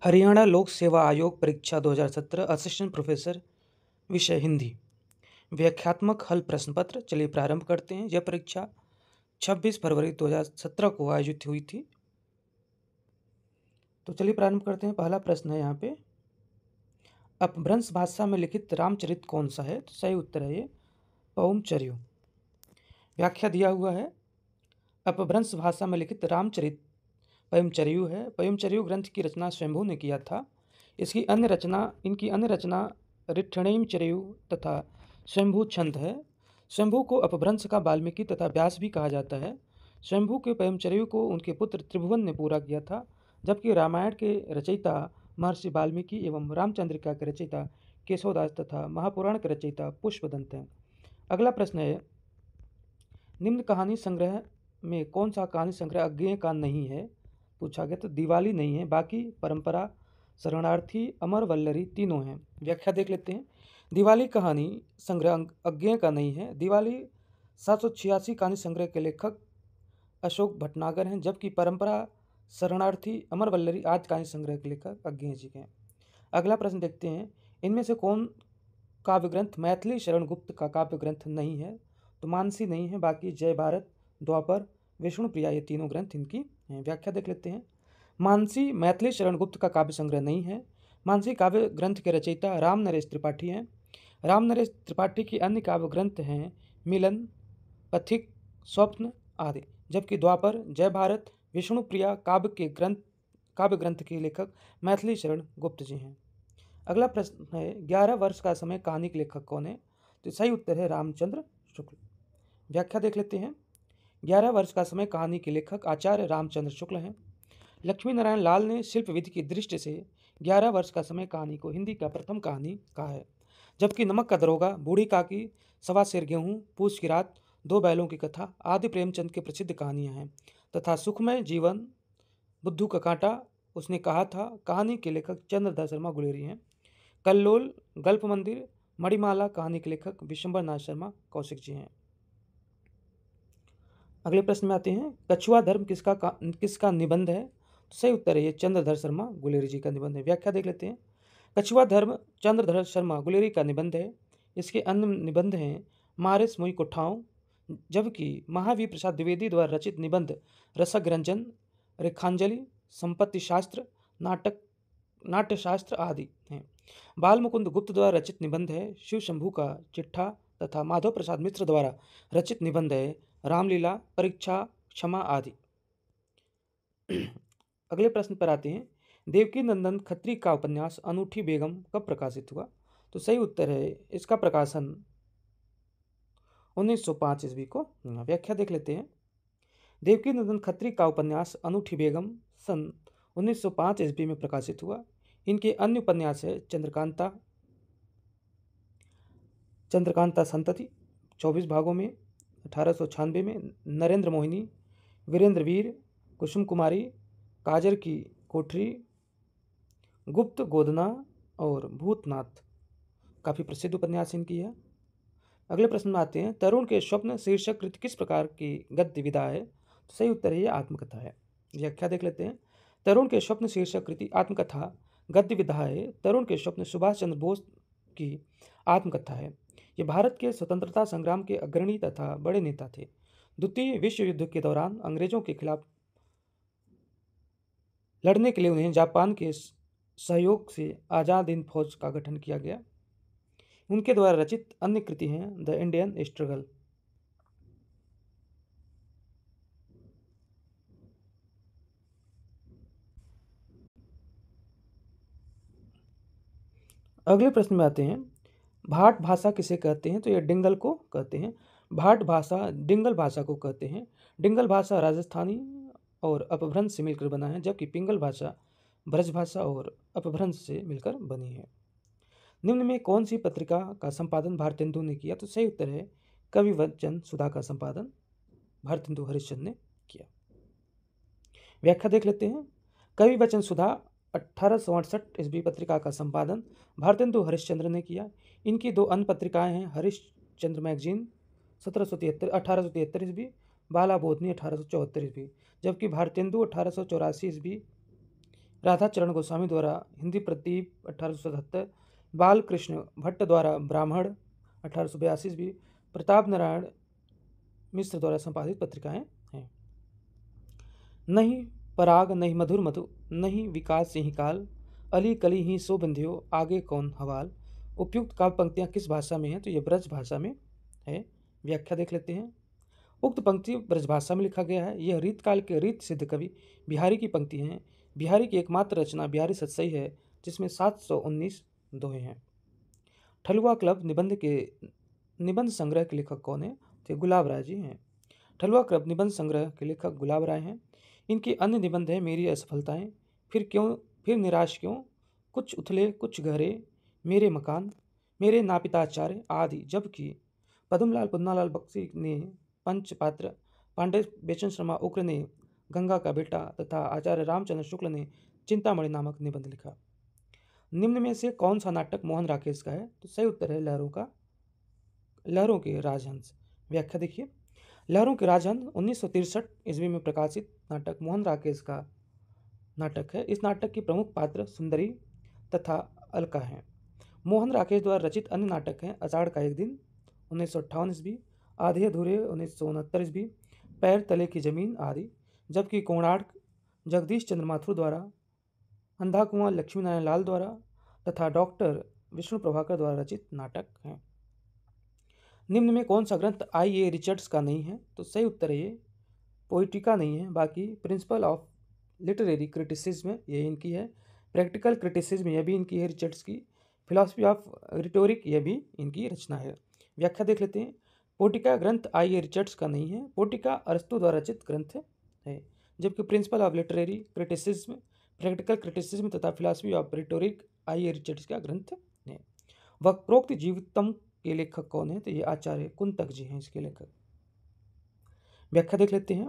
हरियाणा लोक सेवा आयोग परीक्षा 2017 असिस्टेंट प्रोफेसर, विषय हिंदी। व्याख्यात्मक हल प्रश्न पत्र। चलिए प्रारंभ करते हैं। यह परीक्षा 26 फरवरी 2017 को आयोजित हुई थी। तो चलिए प्रारंभ करते हैं। पहला प्रश्न है यहाँ पे, अपभ्रंश भाषा में लिखित रामचरित कौन सा है? तो सही उत्तर है ये पौमचर्यु। व्याख्या दिया हुआ है, अपभ्रंश भाषा में लिखित रामचरित पयमचर्यु है। पयमचर्यु ग्रंथ की रचना स्वयंभू ने किया था। इनकी अन्य रचना ऋठणेमचर्यु तथा स्वयंभू छंद है। स्वयंभू को अपभ्रंश का वाल्मीकि तथा व्यास भी कहा जाता है। स्वयंभू के पयमचर्यु को उनके पुत्र त्रिभुवन ने पूरा किया था, जबकि रामायण के रचयिता महर्षि वाल्मीकि एवं रामचंद्रिका के रचयिता केशवदास तथा महापुराण के रचयिता पुष्पदंत हैं। अगला प्रश्न है, निम्न कहानी संग्रह में कौन सा कहानी संग्रह अज्ञेय का नहीं है? पूछा गया। तो दिवाली नहीं है, बाकी परंपरा, शरणार्थी, अमर वल्लरी तीनों हैं। व्याख्या देख लेते हैं। दिवाली कहानी संग्रह अज्ञेय का नहीं है। दिवाली 786 कहानी संग्रह के लेखक अशोक भटनागर हैं, जबकि परंपरा, शरणार्थी, अमर वल्लरी आदि कहानी संग्रह के लेखक अज्ञेय जी हैं। अगला प्रश्न देखते हैं, इनमें से कौन काव्य ग्रंथ मैथिली शरण गुप्त का काव्य ग्रंथ नहीं है? तो मानसी नहीं है, बाकी जय भारत, द्वापर, विष्णु प्रिया ये तीनों ग्रंथ इनकी हैं। व्याख्या देख लेते हैं। मानसी मैथिली शरण गुप्त का काव्य संग्रह नहीं है। मानसी काव्य ग्रंथ के रचयिता राम नरेश त्रिपाठी हैं। राम नरेश त्रिपाठी के अन्य काव्य ग्रंथ हैं मिलन, पथिक, स्वप्न आदि, जबकि द्वापर, जय भारत, विष्णु प्रिया काव्य ग्रंथ के लेखक मैथिली शरण गुप्त जी हैं। अगला प्रश्न है, 11 वर्ष का समय कहानी के लेखक कौन है? तो सही उत्तर है रामचंद्र शुक्ल। व्याख्या देख लेते हैं। 11 वर्ष का समय कहानी के लेखक आचार्य रामचंद्र शुक्ल हैं। लक्ष्मी नारायण लाल ने शिल्प विधि की दृष्टि से 11 वर्ष का समय कहानी को हिंदी का प्रथम कहानी कहा है, जबकि नमक का दरोगा, बूढ़ी काकी, सवा सेर गेहूँ, पूछ की रात, दो बैलों की कथा आदि प्रेमचंद की प्रसिद्ध कहानियाँ हैं, तथा सुखमय जीवन, बुद्धू का कांटा, उसने कहा था कहानी के लेखक चंद्रधर शर्मा गुलेरी हैं। कल्लोल, गल्फ मंदिर, मणिमाला कहानी के लेखक विशंबर नाथ शर्मा कौशिक जी हैं। अगले प्रश्न में आते हैं, कछुआ धर्म किसका निबंध है? तो सही उत्तर है ये चंद्रधर शर्मा गुलेरी जी का निबंध है। व्याख्या देख लेते हैं। कछुआ धर्म चंद्रधर शर्मा गुलेरी का निबंध है। इसके अन्य निबंध हैं मारिस मुई कुठाओं, जबकि महावीर प्रसाद द्विवेदी द्वारा रचित निबंध रसग रंजन, रेखांजलि, संपत्ति शास्त्र, नाट्यशास्त्र आदि हैं। बाल मुकुंद गुप्त द्वारा रचित निबंध है शिव शंभू का चिट्ठा, तथा माधव प्रसाद मिश्र द्वारा रचित निबंध है रामलीला, परीक्षा, क्षमा आदि। अगले प्रश्न पर आते हैं, देवकी नंदन खत्री का उपन्यास अनूठी बेगम कब प्रकाशित हुआ? तो सही उत्तर है इसका प्रकाशन 1905 ईस्वी को। व्याख्या देख लेते हैं। देवकी नंदन खत्री का उपन्यास अनूठी बेगम सन 1905 ईस्वी में प्रकाशित हुआ। इनके अन्य उपन्यास है चंद्रकांता संतति 24 भागों में 1896 में, नरेंद्र मोहिनी, वीरेंद्र वीर, कुसुम कुमारी, काजर की कोठरी, गुप्त गोदना और भूतनाथ काफ़ी प्रसिद्ध उपन्यास इनकी है। अगले प्रश्न में आते हैं, तरुण के स्वप्न शीर्षक कृति किस प्रकार की गद्य विधा है? तो सही उत्तर है ये आत्मकथा है। व्याख्या देख लेते हैं। तरुण के स्वप्न शीर्षक कृति आत्मकथा गद्य विधा है। तरुण के स्वप्न सुभाष चंद्र बोस की आत्मकथा है। ये भारत के स्वतंत्रता संग्राम के अग्रणी तथा बड़े नेता थे। द्वितीय विश्व युद्ध के दौरान अंग्रेजों के खिलाफ लड़ने के लिए उन्हें जापान के सहयोग से आज़ाद हिंद फौज का गठन किया गया। उनके द्वारा रचित अन्य कृति हैं द इंडियन स्ट्रगल। अगले प्रश्न में आते हैं, भाट भाषा किसे कहते हैं? तो ये डिंगल को कहते हैं। भाट भाषा डिंगल भाषा को कहते हैं। डिंगल भाषा राजस्थानी और अपभ्रंश से मिलकर बना है, जबकि पिंगल भाषा ब्रज भाषा और अपभ्रंश से मिलकर बनी है। निम्न में कौन सी पत्रिका का संपादन भारतेंदु ने किया? तो सही उत्तर है कवि वचन सुधा का संपादन भारतेंदु हरिश्चंद्र ने किया। व्याख्या देख लेते हैं। कवि वचन सुधा 1868 ईस्वी पत्रिका का संपादन भारतेंदु हरिश्चंद्र ने किया। इनकी दो अन्य पत्रिकाएं हैं हरिश्चंद्र मैगजीन 1873 ईस्वी, बाला बोधनी 1874 ईस्वी, जबकि भारतेंदु 1884 ईस्वी राधा चरण गोस्वामी द्वारा हिंदी प्रदीप 1877, बालकृष्ण भट्ट द्वारा ब्राह्मण 1882 ईस्वी, प्रताप नारायण मिश्र द्वारा संपादित पत्रिकाएं हैं। नहीं पराग नहीं मधुर मधु, नहीं विकास सिंह काल, अली कली ही सो बंधियो, आगे कौन हवाल। उपयुक्त काव्य पंक्तियां किस भाषा में हैं? तो ये ब्रज भाषा में है। व्याख्या देख लेते हैं। उक्त पंक्ति ब्रजभाषा में लिखा गया है। यह रीतकाल के रीत सिद्ध कवि बिहारी की पंक्ति हैं। बिहारी की एकमात्र रचना बिहारी सतसई है, जिसमें 719 दोहे हैं। ठलुआ क्लब निबंध संग्रह के लेखक कौन है? तो गुलाब राय जी हैं। ठलुआ क्लब निबंध संग्रह के लेखक गुलाब राय हैं। इनके अन्य निबंध हैं मेरी असफलताएं, फिर निराश क्यों, कुछ उथले कुछ गहरे, मेरे मकान, मेरे नापिताचार्य आदि। जबकि पद्मलाल पुन्नालाल बख्शी ने पंचपात्र, पांडे बेचन शर्मा उग्र ने गंगा का बेटा तथा आचार्य रामचंद्र शुक्ल ने चिंतामणि नामक निबंध लिखा। निम्न में से कौन सा नाटक मोहन राकेश का है? तो सही उत्तर है लहरों के राजहंस। व्याख्या देखिए। लहरों के राजहंस 1963 ईस्वी में प्रकाशित नाटक मोहन राकेश का नाटक है। इस नाटक की प्रमुख पात्र सुंदरी तथा अलका हैं। मोहन राकेश द्वारा रचित अन्य नाटक हैं आषाढ़ का एक दिन 1958 ईस्वी, आधे अधूरे 1969 ईस्वी, पैर तले की जमीन आदि। जबकि कोणार्क जगदीश चंद्र माथुर द्वारा, अंधा कुआं लक्ष्मी नारायण लाल द्वारा तथा डॉक्टर विष्णु प्रभाकर द्वारा रचित नाटक हैं। निम्न में कौन सा ग्रंथ I.A. रिचर्ड्स का नहीं है? तो सही उत्तर है ये पोइटिका नहीं है, बाकी प्रिंसिपल ऑफ लिटरेरी क्रिटिसिज्म ये इनकी है, प्रैक्टिकल क्रिटिसिज्म यह भी इनकी है रिचर्ड्स की, फिलॉसफी ऑफ रिटोरिक यह भी इनकी रचना है। व्याख्या देख लेते हैं। पोटिका ग्रंथ I.A. रिचर्ड्स का नहीं है। पोटिका अरस्तु द्वारा रचित ग्रंथ है, जबकि principle of literary criticism, practical criticism तथा philosophy of rhetoric I.A. Richards का ग्रंथ है। वक्रोक्त जीवितम के लेखक कौन है? तो ये आचार्य कुंतक जी हैं इसके लेखक। व्याख्या देख लेते हैं।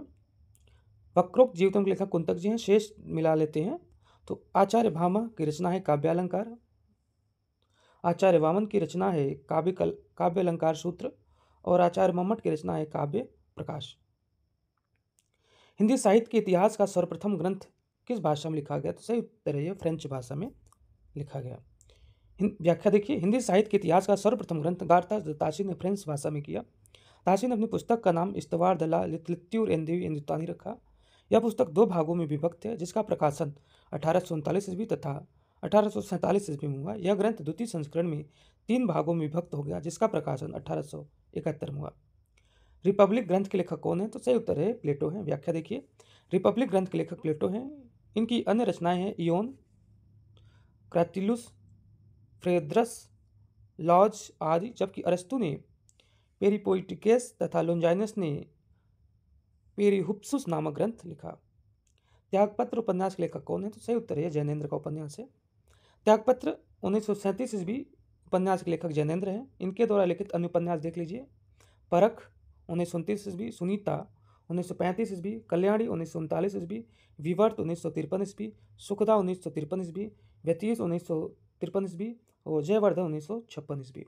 वक्रोक्त जीवितम के लेखक कुंतक जी हैं। शेष मिला लेते हैं तो आचार्य भामा की रचना है काव्यालंकार, आचार्य वामन की रचना है काव्य अलंकार सूत्र, और आचार्य मम्मट की रचना है काव्य प्रकाश। हिंदी साहित्य के इतिहास का सर्वप्रथम ग्रंथ किस भाषा में लिखा गया? तो सही उत्तर है फ्रेंच भाषा में लिखा गया। व्याख्या देखिए। हिंदी साहित्य के इतिहास का सर्वप्रथम ग्रंथ गार्था ताशी ने फ्रेंच भाषा में किया। ताशी ने अपनी पुस्तक का नाम इस्तवार द ला लिटरेचर हिंदुस्तानी रखा। यह पुस्तक 2 भागों में विभक्त है, जिसका प्रकाशन 1839 ईस्वी तथा 1847 ईस्वी में हुआ। यह ग्रंथ द्वितीय संस्करण में 3 भागों में विभक्त हो गया, जिसका प्रकाशन 1871 में हुआ। रिपब्लिक ग्रंथ के लेखक कौन है? तो सही उत्तर है प्लेटो है। व्याख्या देखिए। रिपब्लिक ग्रंथ के लेखक प्लेटो हैं। इनकी अन्य रचनाएं हैं इयोन, क्रातिलुस, फ्रेद्रस, लॉज आदि। जबकि अरस्तु ने पेरिपोइटिकेस तथा लोंजाइनस ने पेरिहुप्सुस नामक ग्रंथ लिखा। त्यागपत्र उपन्यास के लेखक कौन है? तो सही उत्तर है जैनेन्द्र का उपन्यास है। त्यागपत्र 1937 ईस्वी उपन्यास के लेखक जैनेन्द्र हैं। इनके द्वारा लिखित अन्य उपन्यास देख लीजिए। परख 1929 ईस्वी, सुनीता 1935 ईस्वी, कल्याणी 1939 ईस्वी, विवर्त 1953 ईस्वी, सुखदा 1953 ईस्वी, व्यतीत 1953 ईस्वी और जयवर्धन 1956 ईस्वी।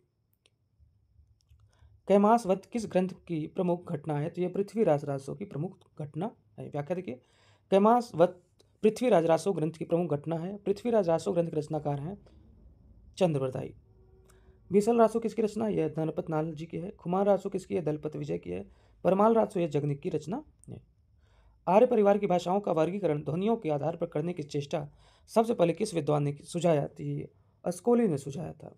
कैमास वध किस ग्रंथ की प्रमुख घटना है? तो यह पृथ्वीराज रासो की प्रमुख घटना है। व्याख्या देखिए। कैमास वध पृथ्वीराज रासो ग्रंथ की प्रमुख घटना है। पृथ्वीराज रासो ग्रंथ के रचनाकार हैं चंद्रवरदाई। बीसल रासो किसकी रचना? यह धनपत नाल जी की है। खुमान रासो किसकी है? दलपत विजय की है। परमाल रासो यह जगनिक की रचना है। आर्य परिवार की भाषाओं का वर्गीकरण ध्वनियों के आधार पर करने की चेष्टा सबसे पहले किस विद्वान ने सुझाया? अस्कोली ने सुझाया था।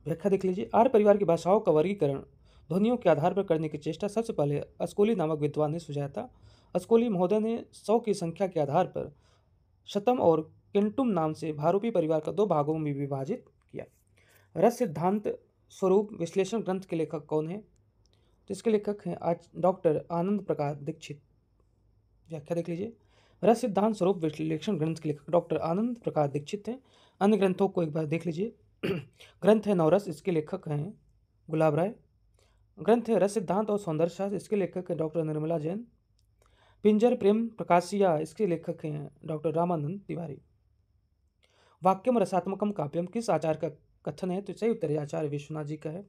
व्याख्या देख लीजिए। आर्य परिवार की भाषाओं का वर्गीकरण ध्वनियों के आधार पर करने की चेष्टा सबसे पहले अस्कोली नामक विद्वान ने सुझाया था। अस्कोली महोदय ने 100 की संख्या के आधार पर शतम और किंटुम नाम से भारूपी परिवार का 2 भागों में विभाजित किया। रस सिद्धांत स्वरूप विश्लेषण ग्रंथ के लेखक कौन है? तो इसके लेखक हैं आज डॉक्टर आनंद प्रकाश दीक्षित। व्याख्या देख लीजिए। रस सिद्धांत स्वरूप विश्लेषण ग्रंथ के लेखक डॉक्टर आनंद प्रकाश दीक्षित हैं। अन्य ग्रंथों को एक बार देख लीजिए। ग्रंथ है नवरस, इसके लेखक हैं गुलाब राय। ग्रंथ है रस सिद्धांत और सौंदर्य शास्त्र, इसके लेखक हैं डॉक्टर निर्मला जैन। पिंजर प्रेम प्रकाशिया, इसके लेखक हैं डॉक्टर रामानंद तिवारी। वाक्यम रसात्मकम काव्यम किस आचार्य का कथन है? तो सही उत्तर आचार्य विश्वनाथ जी का है।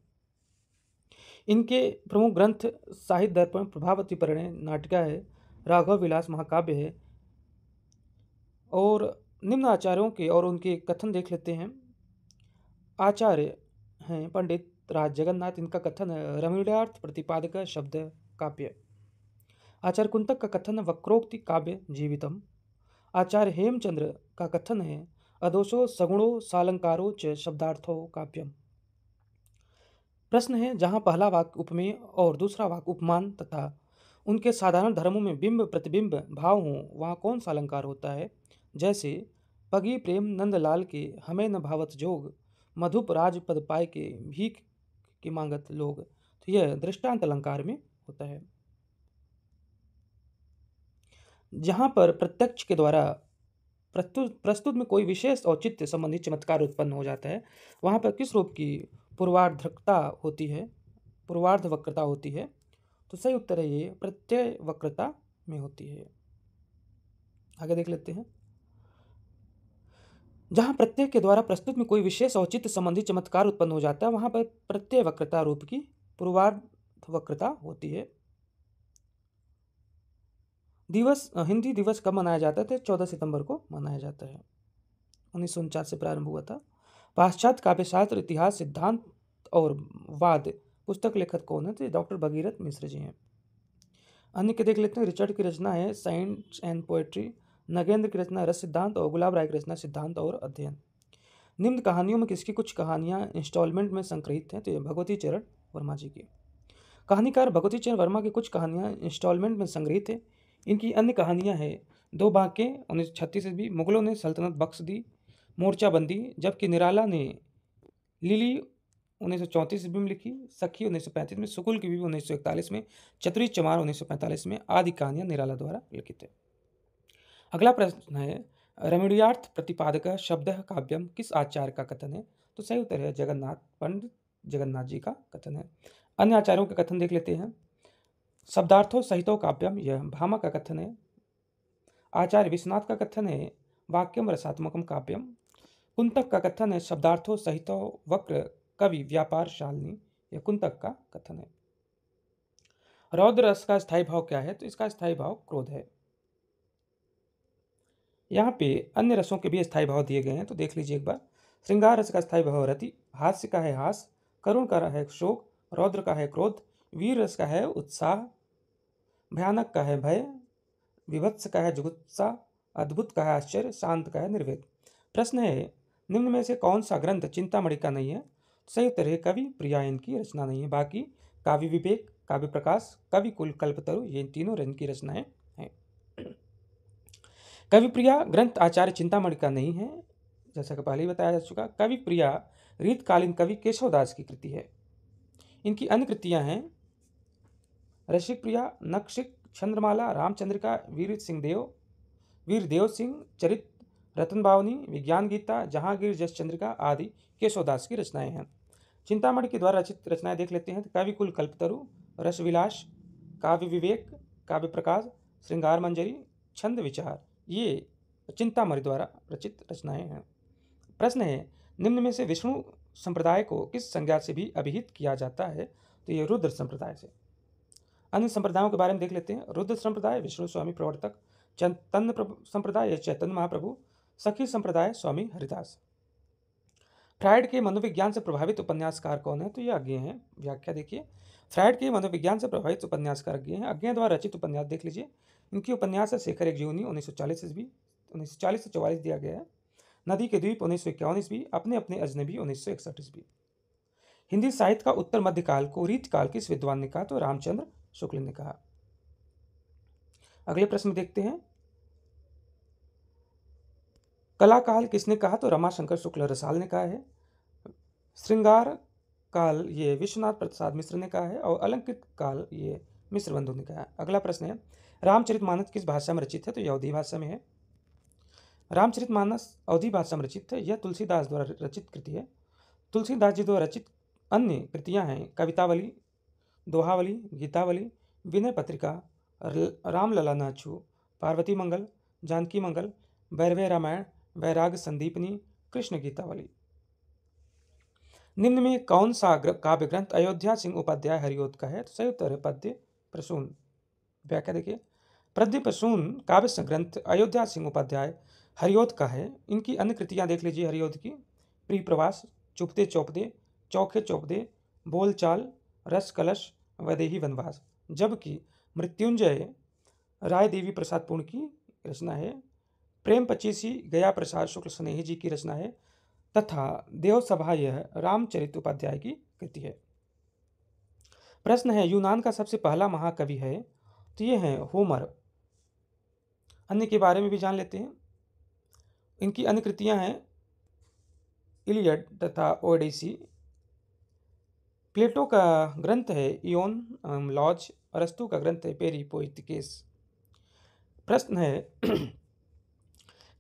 इनके प्रमुख ग्रंथ साहित्य दर्पण, प्रभावती परिणय, नाटिका है, राघव विलास महाकाव्य है, और निम्न आचार्यों के और उनके कथन देख लेते हैं। आचार्य हैं पंडित राज जगन्नाथ, इनका कथन है रमणीयार्थ प्रतिपादक शब्द काव्य। आचार्य कुंतक का कथन है वक्रोक्ति काव्य जीवितम। आचार्य हेमचंद्र का कथन है अदोषो सगुणो सालंकारो च शब्दार्थो काव्यम। प्रश्न है, जहाँ पहला वाक्य उपमेय और दूसरा वाक्य उपमान तथा उनके साधारण धर्मों में बिंब प्रतिबिंब भाव हों, वहाँ कौन सा अलंकार होता है? जैसे पगी प्रेम नंदलाल के हमें न भावत जोग, मधुप राज पद पाए के भीख की मांगत लोग। तो यह दृष्टांत अलंकार में होता है। जहाँ पर प्रत्यक्ष के द्वारा प्रस्तुत में कोई विशेष औचित्य संबंधी चमत्कार उत्पन्न हो जाता है, वहाँ पर किस रूप की पूर्वार्धकता होती है, पूर्वार्ध वक्रता होती है? तो सही उत्तर है ये प्रत्यय वक्रता में होती है। आगे देख लेते हैं। जहाँ प्रत्यय के द्वारा प्रस्तुत में कोई विशेष औचित्य संबंधी चमत्कार उत्पन्न हो जाता है, वहाँ पर प्रत्यय वक्रता रूप की पूर्वार्ध वक्रता होती है। हिंदी दिवस कब मनाया जाता है? तो 14 सितंबर को मनाया जाता है। 1949 से प्रारंभ हुआ था। पाश्चात्य काव्यशास्त्र इतिहास सिद्धांत और वाद पुस्तक लेखक कौन है? तो डॉक्टर भगीरथ मिश्र जी हैं। अन्य के देख लेते हैं। रिचर्ड की रचना है साइंस एंड पोएट्री, नगेंद्र की रचना रस सिद्धांत और गुलाब राय की रचना सिद्धांत और अध्ययन। निम्न कहानियों में किसकी कुछ कहानियां इंस्टॉलमेंट में संग्रहित हैं? तो ये भगवती चरण वर्मा जी की। कहानीकार भगवती चरण वर्मा की कुछ कहानियां इंस्टॉलमेंट में संग्रहित है। इनकी अन्य कहानियां हैं दो बांके 1936 ईस्वी, मुगलों ने सल्तनत बख्श दी, मोर्चाबंदी, जबकि निराला ने लिली 1934 ईस्वी में लिखी, सखी 1935 में, सुकुल की बीवी 1941 में, चतुरी चमार 1945 में। आदि कहानियां निराला द्वारा लिखित है। अगला प्रश्न है रमणीयार्थ प्रतिपादक शब्द काव्यम किस आचार्य का कथन है? तो सही उत्तर है जगन्नाथ, पंडित जगन्नाथ जी का कथन है। अन्य आचार्यों के कथन देख लेते हैं। शब्दार्थो सहितो काव्यम, यह भामा का कथन है। आचार्य विश्वनाथ का कथन है वाक्यम रसात्मकम काव्यम। कुंतक का कथन है शब्दार्थो सहितो वक्र कवि व्यापार शालिनी, यह कुंतक का कथन है। रौद्र रस का स्थायी भाव क्या है? तो इसका स्थायी भाव क्रोध है। यहाँ पे अन्य रसों के भी स्थायी भाव दिए गए हैं, तो देख लीजिए एक बार। श्रृंगार रस का स्थायी भाव रति, हास्य का है हास, करुण का है शोक, रौद्र का है क्रोध, वीर रस का है उत्साह, भयानक का है भय, विभत्स का है जुगुप्सा, अद्भुत का है आश्चर्य, शांत का है निर्वेद। प्रश्न है निम्न में से कौन सा ग्रंथ चिंतामणि का नहीं है? सही उत्तर है कवि प्रिया इनकी रचना नहीं है। बाकी काव्य विवेक, काव्य प्रकाश, कवि कुल कल्पतरु, ये तीनों इनकी रचनाएं हैं। कवि प्रिया ग्रंथ आचार्य चिंतामणि का नहीं है, जैसा कि पहले ही बताया जा चुका। कवि प्रिया रीतकालीन कवि केशवदास की कृति है। इनकी अन्य कृतियां हैं रसिक प्रिया, नक्षिक, चंद्रमाला, रामचंद्रिका, वीर देव सिंह चरित, रतन बावनी, विज्ञान गीता, जहांगीर जस चंद्रिका आदि केशवदास की रचनाएं हैं। चिंतामणि के द्वारा रचित रचनाएं देख लेते हैं। कवि कुल कल्पतरु, रसविलास, काव्य विवेक, काव्य प्रकाश, श्रृंगार मंजरी, छंद विचार, ये चिंतामणि द्वारा रचित रचनाएं हैं। प्रश्न है निम्न में से विष्णु संप्रदाय को किस संज्ञा से भी अभिहित किया जाता है? तो ये रुद्र संप्रदाय से। अन्य संप्रदायों के बारे में देख लेते हैं। रुद्र संप्रदाय विष्णु स्वामी प्रवर्तक, चैतन्य संप्रदाय चैतन्य महाप्रभु, सखी संप्रदाय स्वामी हरिदास। फ्रायड के मनोविज्ञान से प्रभावित उपन्यासकार कौन है? तो ये अज्ञेय हैं। व्याख्या देखिए। फ्रायड के मनोविज्ञान से प्रभावित उपन्यासकार अज्ञेय हैं। अज्ञेय द्वारा रचित उपन्यास देख लीजिए। इनकी उपन्यास है शेखर एक जीवनी 1940 ईस्वी, 1940 से 44 दिया गया है। नदी के द्वीप 1951 ईस्वी, अपने अपने अजनबी 1961 ईस्वी। हिंदी साहित्य का उत्तर मध्यकाल को रीतकाल किस विद्वान ने कहा? तो रामचंद्र शुक्ल ने कहा। अगले प्रश्न देखते हैं। कला काल किसने कहा? तो रमाशंकर शुक्ल रसाल ने कहा है। श्रृंगार काल ये विश्वनाथ प्रसाद मिश्र ने कहा है और अलंकृत काल ये मिश्र बंधु ने कहा है। अगला प्रश्न है रामचरितमानस किस भाषा में रचित है? तो यह अवधी भाषा में है। रामचरितमानस अवधी भाषा में रचित है। यह तुलसीदास द्वारा रचित कृति है। तुलसीदास जी द्वारा रचित अन्य कृतियां हैं कवितावली, दोहावली, गीतावली, विनय पत्रिका, रामलला नाचू, पार्वती मंगल, जानकी मंगल, वैरवय रामायण, वैराग संदीपनी, कृष्ण गीतावली। निम्न में कौन सा काव्य ग्रंथ अयोध्या सिंह उपाध्याय हरिओत का है? तो सही उत्तर है पद्य प्रसून। व्याख्या देखिए। पद्य प्रसून काव्य ग्रंथ अयोध्या सिंह उपाध्याय हरिऔध का है। इनकी अन्य कृतियाँ देख लीजिए हरिऔध की। प्रिय प्रवास, चुपते चौपदे, चौखे चौपदे, बोलचाल, रस कलश, वैदेही वनवास। जबकि मृत्युंजय राय देवी प्रसाद पूर्ण की रचना है। प्रेम पचीसी गया प्रसाद शुक्ल स्नेही जी की रचना है तथा देवसभा यह रामचरित उपाध्याय की कृति है। प्रश्न है यूनान का सबसे पहला महाकवि है, तो ये है होमर। अन्य के बारे में भी जान लेते हैं। इनकी अन्य कृतियां हैं इलियड तथा ओडिसी। प्लेटो का ग्रंथ है इयोन लॉज। अरस्तु का ग्रंथ है पेरी पोइटिकेस। प्रश्न है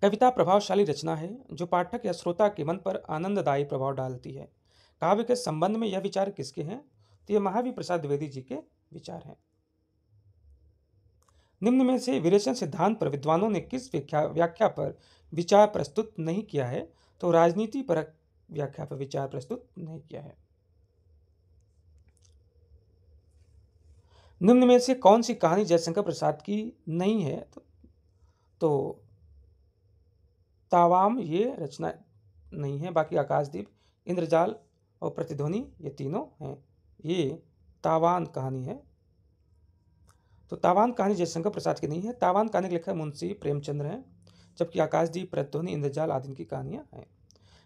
कविता प्रभावशाली रचना है जो पाठक या श्रोता के मन पर आनंददायी प्रभाव डालती है। काव्य के संबंध में यह विचार किसके हैं, तो यह महावीर प्रसाद द्विवेदी जी के विचार हैं। निम्न में से विरेचन सिद्धांत पर विद्वानों ने किस व्याख्या पर विचार प्रस्तुत नहीं किया है, तो राजनीति पर व्याख्या पर विचार प्रस्तुत नहीं किया है। निम्न में से कौन सी कहानी जयशंकर प्रसाद की नहीं है, तो तावाम ये रचना नहीं है। बाकी आकाशदीप, इंद्रजाल और प्रतिध्वनि ये तीनों हैं। ये तावान कहानी है। तो तावान कहानी जयशंकर प्रसाद की नहीं है। तावान कहानी के लेखक मुंशी प्रेमचंद्र हैं, जबकि आकाशदीप, प्रतिध्वनि, इंद्रजाल आदि की कहानियां हैं।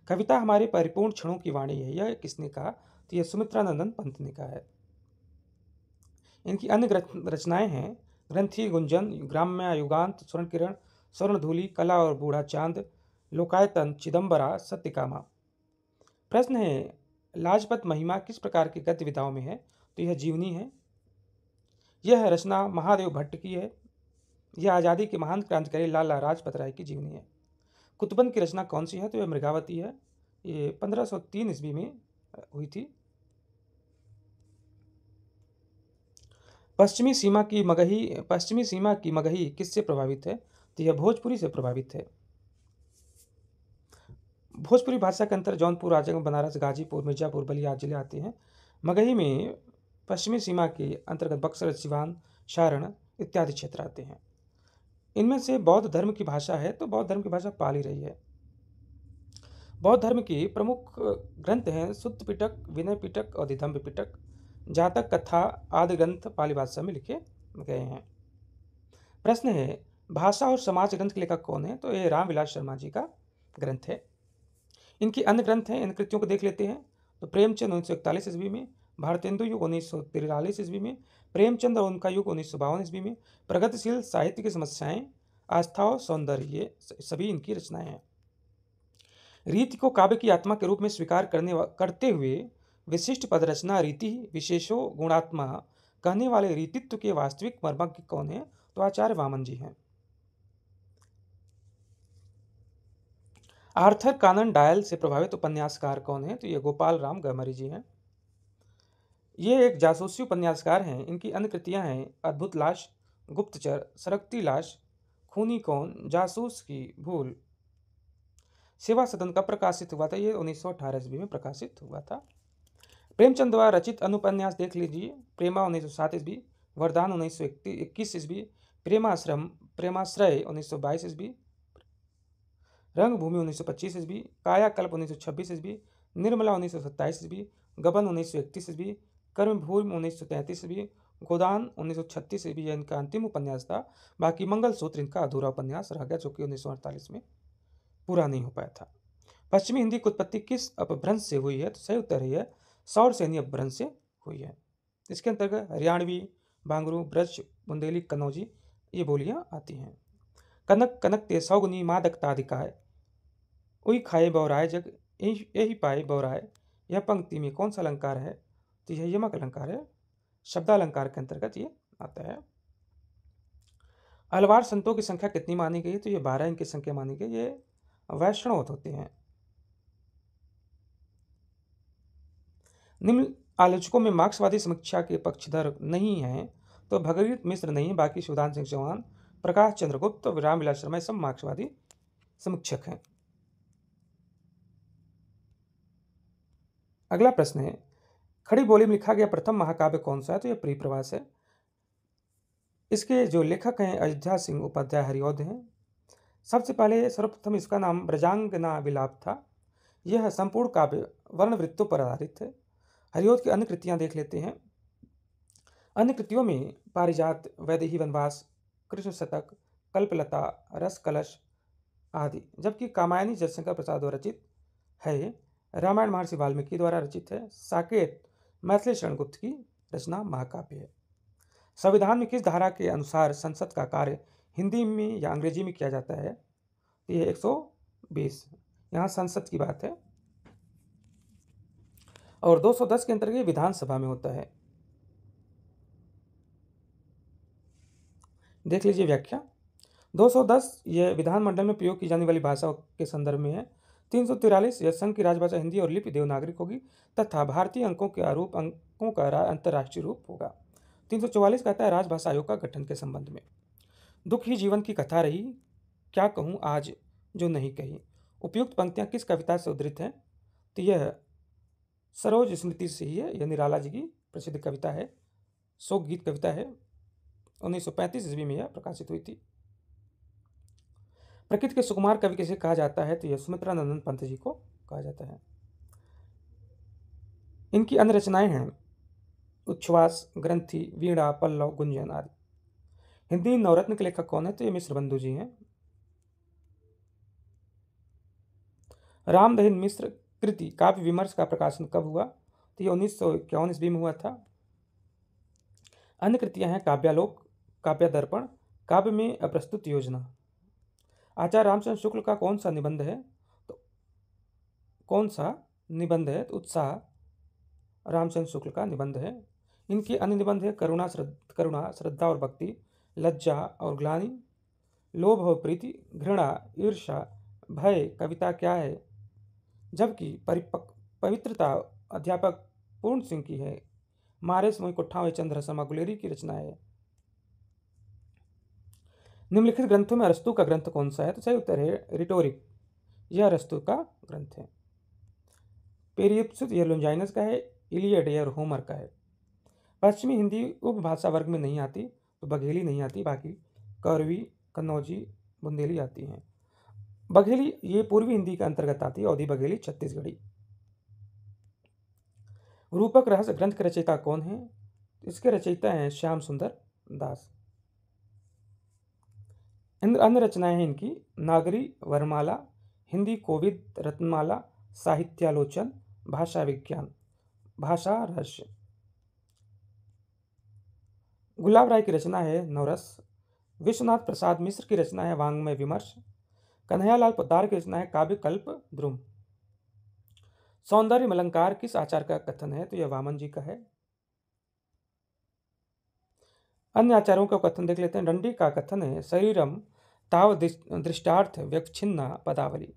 कविता हमारे परिपूर्ण क्षणों की वाणी है, यह किसने कहा, तो यह सुमित्रानंदन पंत ने कहा है। इनकी अन्य रचनाएं हैं ग्रंथि गुंजन, ग्राम्य युगांत, स्वर्ण किरण, स्वर्णधूलि, कला और बूढ़ा चांद, लोकायतन, चिदंबरा, सत्यकामा। प्रश्न है लाजपत महिमा किस प्रकार की गद्य विधाओं में है, तो यह जीवनी है। यह रचना महादेव भट्ट की है। यह आज़ादी के महान क्रांतिकारी लाला लाजपत राय की जीवनी है। कुतुबन की रचना कौन सी है, तो यह मृगावती है। ये 1503 ईस्वी में हुई थी। पश्चिमी सीमा की मगही किससे प्रभावित है, तो यह भोजपुरी से प्रभावित है। भोजपुरी भाषा के अंतर जौनपुर, आजमगढ़, बनारस, गाजीपुर, मिर्जापुर, बलिया जिले आते हैं। मगही में पश्चिमी सीमा के अंतर्गत बक्सर, सिवान, सारण इत्यादि क्षेत्र आते हैं। इनमें से बौद्ध धर्म की भाषा है, तो बौद्ध धर्म की भाषा पाली रही है। बौद्ध धर्म के प्रमुख ग्रंथ हैं सुत्त पिटक, विनय पिटक और दिधम्ब पिटक। जातक, कथा आदि ग्रंथ पाली भाषा में लिखे गए हैं। प्रश्न है भाषा और समाज ग्रंथ के लेखक कौन है, तो ये रामविलास शर्मा जी का ग्रंथ है। इनकी अन्य ग्रंथ हैं, इन कृतियों को देख लेते हैं। तो प्रेमचंद 1941 ईस्वी में, भारतेंदु युग 1943 ईस्वी में, प्रेमचंद और उनका युग 1952 ईस्वी में, प्रगतिशील साहित्य की समस्याएं, आस्था और सौंदर्य, ये सभी इनकी रचनाएं हैं। रीति को काव्य की आत्मा के रूप में स्वीकार करते हुए विशिष्ट पद रचना रीति विशेषो गुणात्मा कहने वाले रीतित्व के वास्तविक मर्मज्ञ कौन है, तो आचार्य वामन जी हैं। आर्थर कानन डायल से प्रभावित उपन्यासकार कौन है, तो ये गोपाल राम गहमरी जी हैं। ये एक जासूसी उपन्यासकार हैं। इनकी अन्य कृतियां हैं अद्भुत लाश, गुप्तचर, सरकती लाश, खूनी कौन, जासूस की भूल। सेवा सदन का प्रकाशित हुआ था, ये 1918 ईस्वी में प्रकाशित हुआ था। प्रेमचंद द्वारा रचित अनुपन्यास देख लीजिए। प्रेमा 1907 ईस्वी, वरदान 1921 ईस्वी, प्रेमाश्रय 1922 ईस्वी, रंगभूमि 1925 ईस्वी, कायाकल्प 1926 ईस्वी, निर्मला 1927 ईस्वी, गबन 1931 ईस्वी, कर्मभूमि 1933 ईस्वी, गोदान 1936 ईस्वी। यह इनका अंतिम उपन्यास था। बाकी मंगलसूत्र इनका अधूरा उपन्यास रह गया, जो कि 1948 में पूरा नहीं हो पाया था। पश्चिमी हिंदी की उत्पत्ति किस अपभ्रंश से हुई है, तो सही उत्तर है सौर सैनी अपभ्रंश से हुई है। इसके अंतर्गत हरियाणवी, बांगरू, ब्रज, बुंदेली, कन्नौजी ये बोलियां आती हैं। कनक कनक ते सौगुनी मादकता अधिकाय, उई खाए बौराय जग यही पाए बौराय। यह पंक्ति में कौन सा अलंकार है, तो यह यमक अलंकार है। शब्दालंकार के अंतर्गत ये आता है। अलवार संतों की संख्या कितनी मानी गई, तो ये 12 इनकी संख्या मानी गई। ये वैष्णव होते हैं। निम्न आलोचकों में मार्क्सवादी समीक्षा के पक्षधर नहीं हैं, तो भगीरथ मिश्र नहीं है। बाकी शिवदान सिंह चौहान, प्रकाश चंद्रगुप्त और रामविलास शर्मा सब मार्क्सवादी समीक्षक हैं। अगला प्रश्न है खड़ी बोली में लिखा गया प्रथम महाकाव्य कौन सा है, तो यह प्रिय प्रवास है। इसके जो लेखक हैं अयोध्या सिंह उपाध्याय हरिऔध हैं। सबसे पहले सर्वप्रथम इसका नाम ब्रजांगना विलाप था। यह संपूर्ण काव्य वर्ण वृत्तों पर आधारित है। हरिओद की अन्य कृतियां देख लेते हैं। अन्य कृतियों में पारिजात, वैदेही वनवास, कृष्ण शतक, कल्पलता, रस कलश आदि, जबकि कामायनी जयशंकर प्रसाद द्वारा रचित है। रामायण महर्षि वाल्मीकि द्वारा रचित है। साकेत मैथिली शरण गुप्त की रचना महाकाव्य है। संविधान में किस धारा के अनुसार संसद का कार्य हिंदी में या अंग्रेजी में किया जाता है? ये 120। यहाँ संसद की बात है। और 210 के अंतर्गत विधानसभा में होता है। देख लीजिए व्याख्या। 210 यह विधानमंडल में प्रयोग की जाने वाली भाषा के संदर्भ में है। 343 यह संघ की राजभाषा हिंदी और लिपि देवनागरिक होगी तथा भारतीय अंकों के आरूप अंकों का अंतर्राष्ट्रीय रूप होगा। 344 कहता है राजभाषा आयोग का गठन के संबंध में। दुख ही जीवन की कथा रही, क्या कहूँ आज जो नहीं कही। उपयुक्त पंक्तियाँ किस कविता से उद्धृत हैं? तो यह सरोज स्मृति से ही है। यह निराला जी की प्रसिद्ध कविता है, शोक गीत कविता है। 1935 ईस्वी में यह प्रकाशित हुई थी। प्रकृति के सुकुमार कवि किसे कहा जाता है? तो यह सुमित्रा नंदन पंत जी को कहा जाता है। इनकी अन्य रचनाएं हैं उच्छ्वास, ग्रंथि, वीणा, पल्लव, गुंजन आदि। हिंदी नवरत्न के लेखक कौन है? तो ये मिश्र बंधु जी हैं। रामदहिन मिश्र कृति काव्य विमर्श का प्रकाशन कब हुआ? तो ये 1951 ईस्वी में हुआ था। अन्य कृतियां हैं काव्यालोक, काव्य दर्पण, काव्य में अप्रस्तुत योजना। आचार्य रामचंद्र शुक्ल का कौन सा निबंध है? तो उत्साह रामचंद्र शुक्ल का निबंध है। इनके अन्य निबंध है करुणा, श्रद्धा और भक्ति, लज्जा और ग्लानि, लोभ और प्रीति, घृणा, ईर्षा, भय, कविता क्या है, जबकि पवित्रता अध्यापक पूर्ण सिंह की है। मारेस मोहि कुट्ठावे चंद्र समा गुलेरी की रचना है। निम्नलिखित ग्रंथों में अरस्तु का ग्रंथ कौन सा है? तो सही उत्तर है रिटोरिक। यह अरस्तु का ग्रंथ है। पेरिप्सुस यह लोंजाइनस का है। इलियड यह होमर का है। पश्चिमी हिंदी उपभाषा वर्ग में नहीं आती, तो बघेली नहीं आती, बाकी करवी, कन्नौजी, बुंदेली आती हैं। बघेली ये पूर्वी हिंदी के अंतर्गत आती है। अवधी बघेली छत्तीसगढ़ी। रूपक रहस्य ग्रंथ के रचयिता कौन है? इसके रचयिता हैं श्याम सुंदर दास। अन्य रचनाएं हैं इनकी नागरी वरमाला, हिंदी कोविद रत्नमाला, साहित्यालोचन, भाषा विज्ञान, भाषा रहस्य। गुलाब राय की रचना है नवरस। विश्वनाथ प्रसाद मिश्र की रचना है वांग्मय विमर्श। कन्हैयालाल पोद्दार की रचना है काव्य कल्प द्रुम। सौंदर्य अलंकार किस आचार्य का कथन है? तो यह वामन जी का है। अन्य आचार्यों का कथन देख लेते हैं। दंडी का कथन है शरीरम ताव दृष्टार्थ व्यवच्छिन्ना पदावली।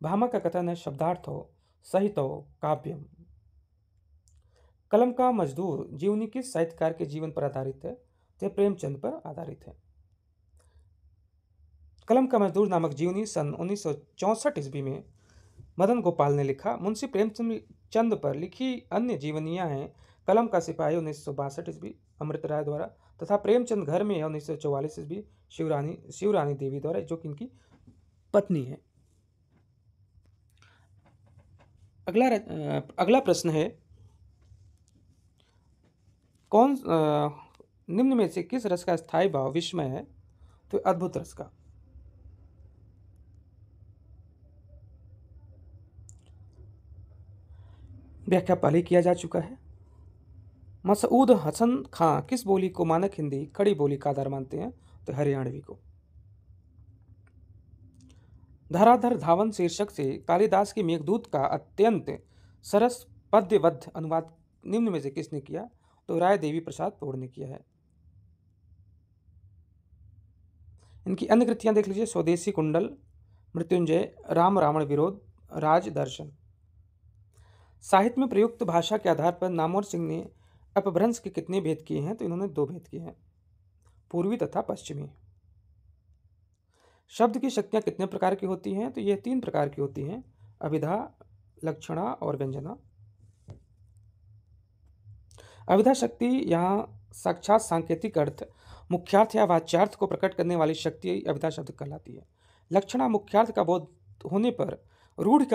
भामा का कथन है शब्दार्थो सहितो काव्यम। कलम का मजदूर जीवनी किस साहित्यकार के जीवन पर आधारित है? तो प्रेमचंद पर आधारित है। कलम का मजदूर नामक जीवनी सन 1964 ईस्वी में मदन गोपाल ने लिखा। मुंशी प्रेमचंद पर लिखी अन्य जीवनियां हैं कलम का सिपाही 1962 ईस्वी अमृत राय द्वारा, तथा प्रेमचंद घर में 1944 ईस्वी शिवरानी देवी द्वारा, जो कि इनकी पत्नी है। अगला प्रश्न है कौन निम्न में से किस रस का स्थायी भाव विस्मय है? तो अद्भुत रस का। व्याख्या पहले किया जा चुका है। मसूद हसन खां किस बोली को मानक हिंदी खड़ी बोली का आधार मानते हैं? तो हरियाणवी को। धराधर धावन शीर्षक से कालिदास के मेघदूत का अत्यंत सरस पद्यबद्ध अनुवाद निम्न में से किसने किया? तो राय देवी प्रसाद पौड़ ने किया है। इनकी अन्य कृतियां देख लीजिए। स्वदेशी कुंडल, मृत्युंजय, राम रावण विरोध, राज दर्शन। साहित्य में प्रयुक्त भाषा के आधार पर नामवर सिंह ने अपभ्रंश के कितने भेद किए हैं? तो इन्होंने 2 भेद किए हैं, पूर्वी तथा पश्चिमी। शब्द की शक्तियां कितने प्रकार की होती हैं? तो ये 3 प्रकार की होती हैं, अभिधा, लक्षणा और व्यंजना। अभिधा शक्ति यहाँ साक्षात सांकेतिक अर्थ मुख्यार्थ या वाच्यार्थ को प्रकट करने वाली शक्ति अभिधा शब्द कहलाती है। लक्षणा मुख्यार्थ का बोध होने पर रूढ़ि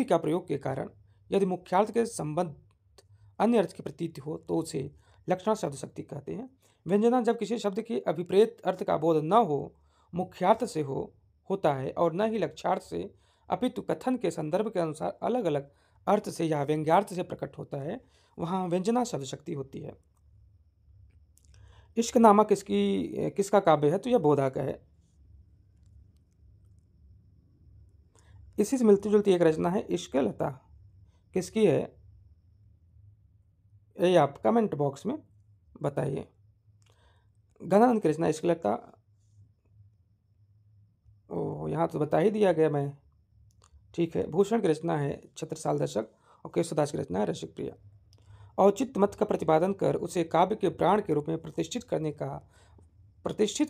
का प्रयोग के कारण यदि मुख्यार्थ के संबंध अन्य अर्थ की प्रतीति हो तो उसे लक्षणा शब्द शक्ति कहते हैं। व्यंजना जब किसी शब्द के अभिप्रेत अर्थ का बोध न हो, मुख्यार्थ से होता है और न ही लक्ष्यार्थ से, अपितु कथन के संदर्भ के अनुसार अलग अलग अर्थ से या व्यंग्यार्थ से प्रकट होता है, वहाँ व्यंजना शब्द शक्ति होती है। इश्क नामा किसका काव्य है? तो यह बोधा का है। इसी से मिलती जुलती एक रचना है इश्क लता, किसकी है ये आप कमेंट बॉक्स में बताइए। गणानंद की रचना इश्क लता, ओ यहाँ तो बता ही दिया गया मैं, ठीक है। भूषण की रचना है छत्रसाल दशक और केशवदास की रचना है रसिक प्रिया। औचित्य मत का प्रतिपादन कर उसे काव्य के प्राण के रूप में प्रतिष्ठित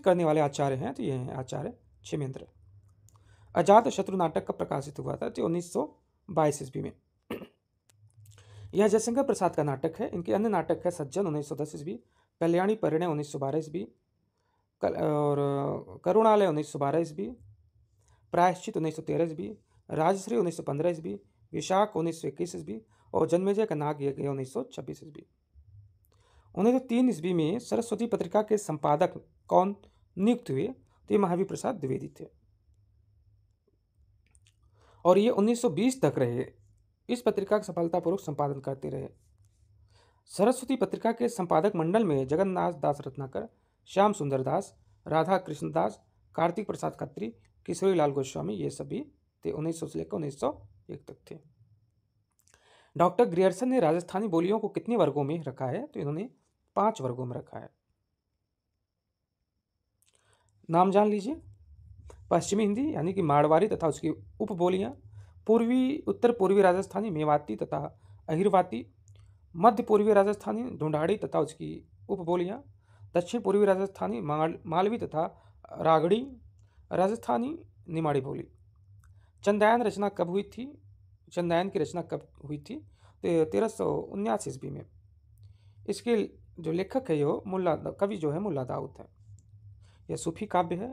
करने वाले आचार्य हैं तो ये हैं आचार्य क्षेमेंद्र। अजात शत्रु नाटक का प्रकाशित हुआ था तो 1922 ईस्वी में। यह जयशंकर प्रसाद का नाटक है। इनके अन्य नाटक है सज्जन 1910 ईस्वी, कल्याणी परिणय 1912 ईस्वी, और करुणालय 1912 ईस्वी, प्रायश्चित 1913 ईस्वी, राजश्री 1915 ईस्वी, विशाख 1921 ईस्वी और जन्मेजय का नाग यज्ञ 1926 ईस्वी। 1903 ईस्वी में सरस्वती पत्रिका के संपादक कौन नियुक्त हुए? तो ये महावीर प्रसाद द्विवेदी थे और ये 1920 तक रहे। इस पत्रिका का सफलतापूर्वक संपादन करते रहे। सरस्वती पत्रिका के संपादक मंडल में जगन्नाथ दास रत्नाकर, श्याम सुंदर दास, राधा कृष्ण दास, कार्तिक प्रसाद खत्री, किशोरी लाल गोस्वामी, ये सभी थे। 1900 से लेकर 1901 तक थे। डॉक्टर ग्रियर्सन ने राजस्थानी बोलियों को कितने वर्गों में रखा है? तो इन्होंने 5 वर्गों में रखा है। नाम जान लीजिए। पश्चिमी हिंदी यानी कि मारवाड़ी तथा उसकी उपबोलियां, उत्तर पूर्वी राजस्थानी मेवाती तथा अहिरवाती, मध्य पूर्वी राजस्थानी ढूंढाड़ी तथा उसकी उपबोलियां, दक्षिण पूर्वी राजस्थानी मालवी तथा रागड़ी, राजस्थानी निमाड़ी बोली। चंदायन की रचना कब हुई थी? तो 1379 ईस्वी में। इसके जो लेखक है कवि जो है मुल्ला दाऊद है। यह सूफी काव्य है।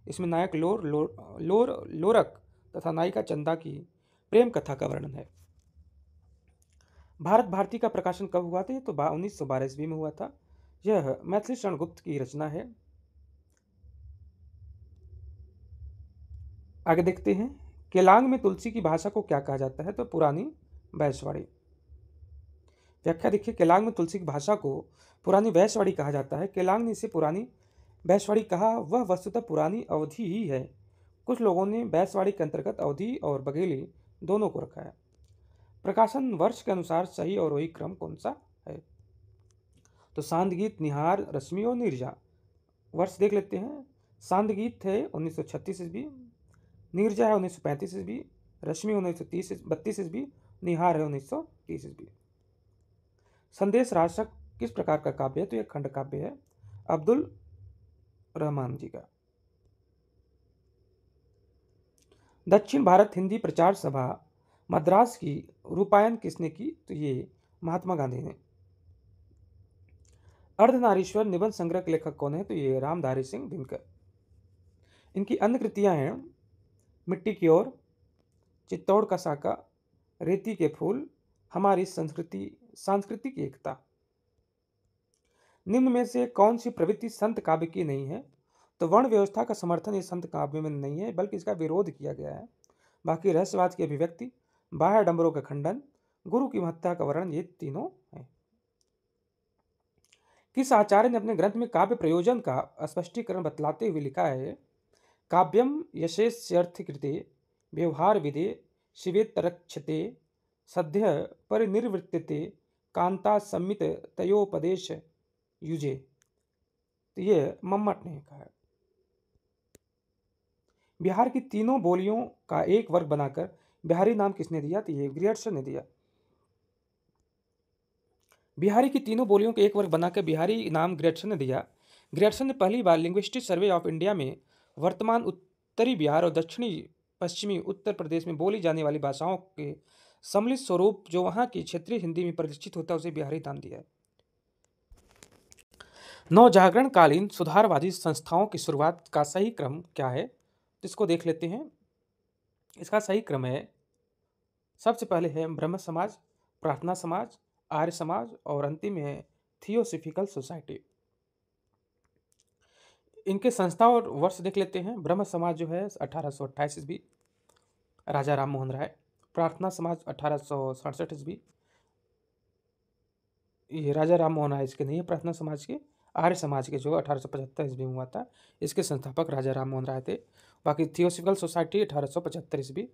इसमें नायक लोरक तथा नायिका चंदा की प्रेम कथा का वर्णन है। भारत भारती का प्रकाशन कब हुआ था? ये तो 1912 ईस्वी में हुआ था। यह मैथिली शरण गुप्त की रचना है। आगे देखते हैं। केलांग में तुलसी की भाषा को क्या कहा जाता है? तो पुरानी बैसवाड़ी। व्याख्या देखिए। केलांग में तुलसी की भाषा को पुरानी बैसवाड़ी कहा जाता है। केलांग ने इसे पुरानी बैसवाड़ी कहा, वह वस्तुतः पुरानी अवधि ही है। कुछ लोगों ने बैसवाड़ी के अंतर्गत अवधि और बघेली दोनों को रखा है। प्रकाशन वर्ष के अनुसार सही और वही क्रम कौन सा है? तो सांदगीत, निहार, रश्मि और नीरजा। वर्ष देख लेते हैं। सांदगीत है 1936 ईस्वी, नीरजा है 1935 ईस्वी, रश्मि 1932 ईस्वी, निहार है 1930 ईस्वी। संदेश राशक किस प्रकार का काव्य है? तो यह खंड काव्य है अब्दुल रहमान जी का। दक्षिण भारत हिंदी प्रचार सभा मद्रास की रूपायन किसने की? तो ये महात्मा गांधी ने। अर्धनारीश्वर निबंध संग्रह के लेखक कौन है? तो ये रामधारी सिंह दिनकर। इनकी अन्य कृतियां हैं मिट्टी की ओर, चित्तौड़ का साका, रेती के फूल, हमारी सांस्कृतिक एकता। निम्न में से कौन सी प्रवृत्ति संत काव्य की नहीं है? तो वर्ण व्यवस्था का समर्थन इस संत काव्य में नहीं है, बल्कि इसका विरोध किया गया है। बाकी रहस्यवाद की अभिव्यक्ति, बाह्य डंबरों का खंडन, गुरु की महत्ता का वर्णन, ये तीनों है। किस आचार्य ने अपने ग्रंथ में काव्य प्रयोजन का स्पष्टीकरण बतलाते हुए लिखा है? काव्यम यशेस्यर्थकृते व्यवहार विदे शिवेतरक्षते सद्य परिनिर्वृत्ते कांता सम्मित तयोपदेश युजे। तो ये मम्मट ने कहा है। बिहार की तीनों बोलियों का एक वर्ग बनाकर बिहारी नाम किसने दिया? तो ये ग्रियर्सन ने दिया। बिहारी की तीनों बोलियों के एक वर्ग बनाकर बिहारी नाम ग्रियर्सन ने दिया। ग्रियर्सन ने पहली बार लिंग्विस्टिक सर्वे ऑफ इंडिया में वर्तमान उत्तरी बिहार और दक्षिणी पश्चिमी उत्तर प्रदेश में बोली जाने वाली भाषाओं के सम्मिलित स्वरूप जो वहाँ की क्षेत्रीय हिंदी में प्रतिष्ठित होता है उसे बिहारी नाम दिया है। नवजागरणकालीन सुधारवादी संस्थाओं की शुरुआत का सही क्रम क्या है, तो इसको देख लेते हैं। इसका सही क्रम है, सबसे पहले है ब्रह्म समाज, प्रार्थना समाज, आर्य समाज और अंतिम है थियोसॉफिकल सोसाइटी। इनके संस्था और वर्ष देख लेते हैं। ब्रह्म समाज जो है 1828 ईस्वी, राजा राम मोहन राय। प्रार्थना समाज 1867 ईस्वी, ये राजा राम मोहन राय इसके नहीं है प्रार्थना समाज के। आर्य समाज के जो 1875 ईस्वी में हुआ था, इसके संस्थापक राजा राम मोहन राय थे। बाकी थियोसॉफिकल सोसाइटी 1875 ईस्वी।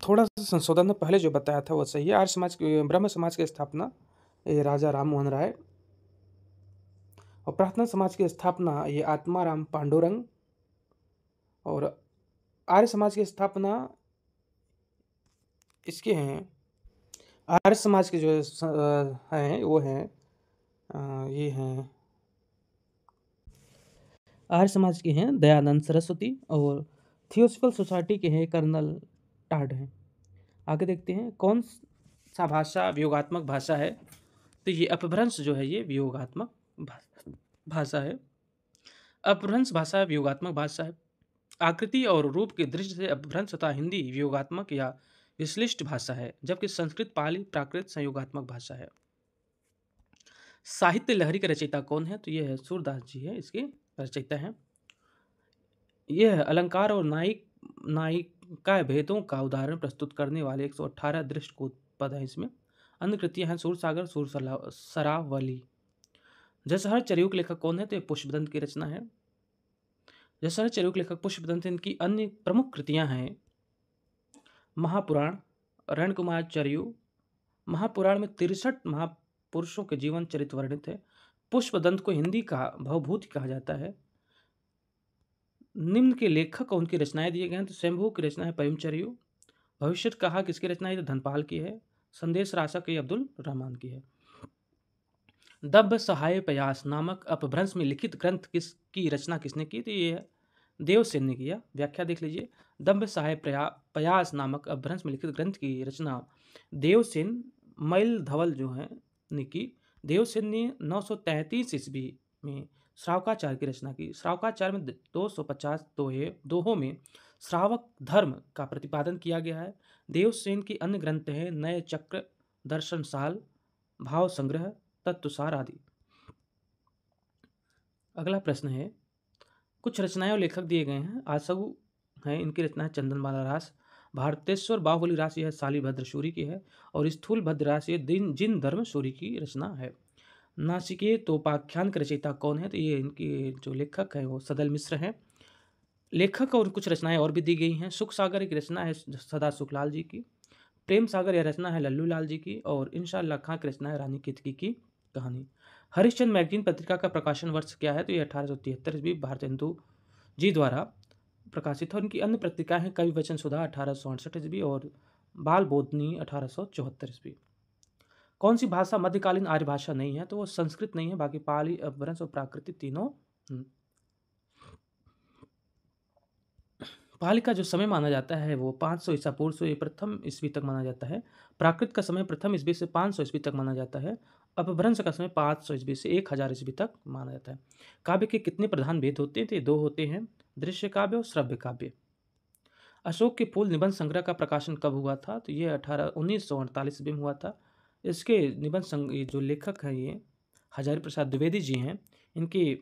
थोड़ा सा संशोधन में पहले जो बताया था वो सही है। आर्य समाज की, ब्रह्म समाज की स्थापना ये राजा राम मोहन राय, और प्रार्थना समाज की स्थापना ये आत्माराम पांडुरंग, और आर्य समाज की स्थापना इसके हैं, आर्य समाज के जो हैं वो हैं ये हैं आर्य समाज के हैं दयानंद सरस्वती, और थियोसॉफिकल सोसाइटी के हैं कर्नल टाड हैं। आगे देखते हैं कौन सा भाषा वियोगात्मक भाषा है, तो ये अपभ्रंश जो है ये वियोगात्मक भाषा है। अपभ्रंश भाषा वियोगात्मक भाषा है। आकृति और रूप की दृष्टि से अपभ्रंश तथा हिंदी वियोगात्मक या विश्लिष्ट भाषा है, जबकि संस्कृत पाली प्राकृत संयोगात्मक भाषा है। साहित्य लहरी के रचयिता कौन है, तो ये है सूरदास जी है, इसके रचयिता हैं। यह अलंकार और नायिका भेदों का उदाहरण प्रस्तुत करने वाले 118 दृष्टिकोण पद हैं इसमें। अन्य कृतियां हैं सूरसागर, सरावली। जसहर चर्युक लेखक कौन है, तो ये पुष्पदंत की रचना है। जसहर चर्युक लेखक पुष्पदंत। इनकी अन्य प्रमुख कृतियां हैं महापुराण, रण कुमार चर्यु। महापुराण में 63 महापुरुषों के जीवन चरित्र वर्णित है। पुष्पदंत को हिंदी का भवभूति कहा जाता है। निम्न के लेखक और उनकी रचनाएं दिए गए हैं, तो शंभू की रचना है प्रेमचर्यु। भविष्य कहा किसकी रचना है, तो धनपाल की है। संदेश राशक ये अब्दुल रहमान की है। दब्ब सहाय प्रयास नामक अपभ्रंश में लिखित ग्रंथ किसकी रचना किसने की, तो ये है देवसेन ने किया। व्याख्या देख लीजिए। दब्ब सहाय प्रयास नामक अपभ्रंश में लिखित ग्रंथ की रचना देवसेन मैल धवल जो है ने की। देवसेन ने 933 ईस्वी में श्रावकाचार्य की रचना की। श्रावकाचार्य में 250 दोहों में श्रावक धर्म का प्रतिपादन किया गया है। देवसेन की अन्य ग्रंथ हैं नए चक्र, दर्शन साल, भाव संग्रह, तत्वसार आदि। अगला प्रश्न है, कुछ रचनाएं और लेखक दिए गए हैं। आसगु हैं, इनकी रचना है चंदनमाला रास। भारतेश्वर बाहुबली रास यह शालिभद्र सूरी की है, और स्थूल भद्र रास ये जिन धर्म सूरी की रचना है। नासिकेत उपाख्यान के रचयिता कौन है, तो ये इनके जो लेखक हैं वो सदल मिश्र हैं। लेखक और कुछ रचनाएं और भी दी गई हैं। सुख सागर की रचना है सदा सुखलाल जी की। प्रेम सागर यह रचना है लल्लू लाल जी की, और इंशाअल्लाह खां की रचना है रानी केतकी की कहानी। हरिश्चंद्र मैगजीन पत्रिका का प्रकाशन वर्ष क्या है, तो ये 1873 ईस्वी भारत हिंदू जी द्वारा प्रकाशित है। उनकी अन्य पत्रिकाएं हैं कवि वचन सुधा 1868 ईस्वी और बाल बोधनी 1874 ईस्वी। कौन सी भाषा मध्यकालीन आर्य भाषा नहीं है, तो वो संस्कृत नहीं है, बाकी पाली, अपभ्रंश और प्राकृतिक तीनों। पाली का जो समय माना जाता है वो 500 ईसा पूर्व से प्रथम ईस्वी तक माना जाता है। प्राकृत का समय प्रथम ईस्वी से 500 ईस्वी तक माना जाता है। अपभ्रंश का समय 500 ईस्वी से 1000 ईस्वी तक माना जाता है। काव्य के कितने प्रधान भेद होते हैं, तो ये 2 होते हैं, दृश्य काव्य और श्रव्य काव्य। अशोक के फूल निबंध संग्रह का प्रकाशन कब हुआ था, तो ये 1948 ईस्वी में हुआ था। इसके निबंध जो लेखक हैं ये हजारी प्रसाद द्विवेदी जी हैं। इनके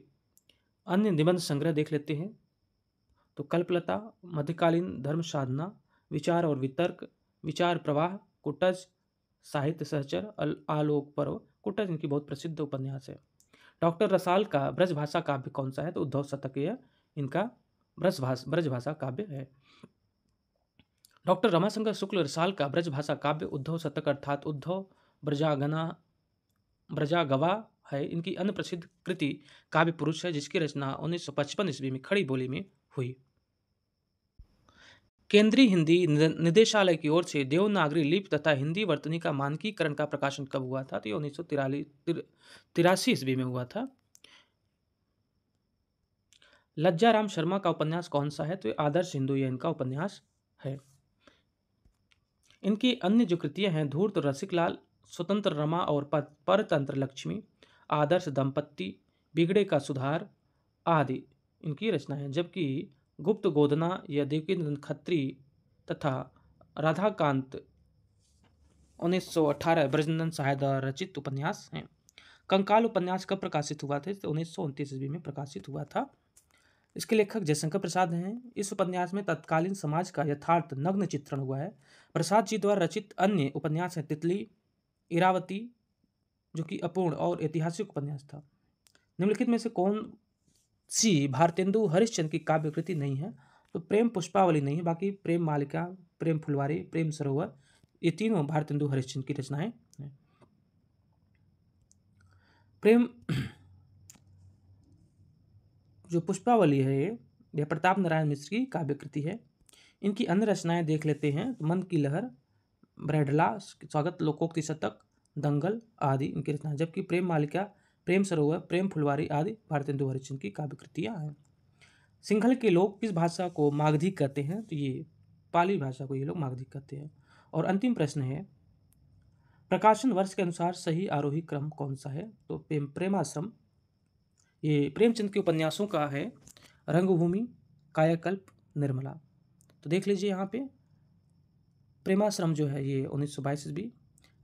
अन्य निबंध संग्रह देख लेते हैं, तो कल्पलता, मध्यकालीन धर्म साधना, विचार और वितर्क, विचार प्रवाह, कुटज, साहित्य सहचर, आलोक पर्व। कुटज इनकी बहुत प्रसिद्ध उपन्यास है। डॉक्टर रसाल का ब्रजभाषा काव्य कौन सा है, तो उद्धव शतकीय इनका ब्रजभाषा काव्य है। डॉक्टर रमाशंकर शुक्ल रसाल का ब्रजभाषा काव्य उद्धव शतक अर्थात उद्धव ब्रजागवा है। इनकी अन्य प्रसिद्ध कृति काव्य पुरुष है, जिसकी रचना 1955 ईस्वी में खड़ी बोली में हुई। केंद्रीय हिंदी निदेशालय की ओर से देवनागरी लिपि तथा हिंदी वर्तनी का मानकीकरण का प्रकाशन कब हुआ था, तो 1983 ईस्वी में हुआ था। लज्जाराम शर्मा का उपन्यास कौन सा है, तो आदर्श हिंदू यह इनका उपन्यास है। इनकी अन्य जो कृतियां हैं धूर्त रसिकलाल, स्वतंत्र रमा और परतंत्र लक्ष्मी, आदर्श दंपत्ति, बिगड़े का सुधार आदि इनकी रचना है। जबकि गुप्त गोदना या देवकीनंदन खत्री तथा राधाकांत 1918 ब्रजनंदन सहाय द्वारा रचित उपन्यास हैं। कंकाल उपन्यास कब प्रकाशित हुआ था? तो 1929 ईस्वी में प्रकाशित हुआ था। इसके लेखक जयशंकर प्रसाद हैं। इस उपन्यास में तत्कालीन समाज का यथार्थ नग्न चित्रण हुआ है। प्रसाद जी द्वारा रचित अन्य उपन्यास हैं तितली, इरावती, जो कि अपूर्ण और ऐतिहासिक उपन्यास था। निम्नलिखित में से कौन सी भारतेंदु हरिश्चंद्र की काव्य कृति नहीं है? तो प्रेम पुष्पावली नहीं है, बाकी प्रेम मालिका, प्रेम फुलवारी, प्रेम सरोवर, ये तीनों भारतेंदु हरिश्चंद्र की रचनाएं हैं। प्रेम जो पुष्पावली है यह प्रताप नारायण मिश्र की काव्य कृति है। इनकी अन्य रचनाएं देख लेते हैं। मन की लहर, ब्रैडला, स्वागत, लोकोक्ति शतक, दंगल आदि इनकी रचनाएं। जबकि प्रेम मालिका, प्रेम सरोवर, प्रेम फुलवारी आदि भारतेंदु हरिश्चंद्र की काव्य कृतियां हैं। सिंहल के लोग किस भाषा को मागधी कहते हैं? तो ये पाली भाषा को ये लोग मागधी कहते हैं। और अंतिम प्रश्न है, प्रकाशन वर्ष के अनुसार सही आरोही क्रम कौन सा है? तो प्रेमाश्रम ये प्रेमचंद के उपन्यासों का है। रंगभूमि, कायाकल्प, निर्मला। तो देख लीजिए यहाँ पे प्रेमाश्रम जो है ये 1922 ईस्वी,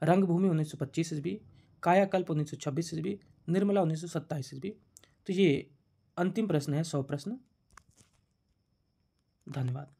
रंगभूमि 1925 ईस्वी, कायाकल्प 1926 ईस्वी, निर्मला 1927 ईस्वी। तो ये अंतिम प्रश्न है 100 प्रश्न। धन्यवाद।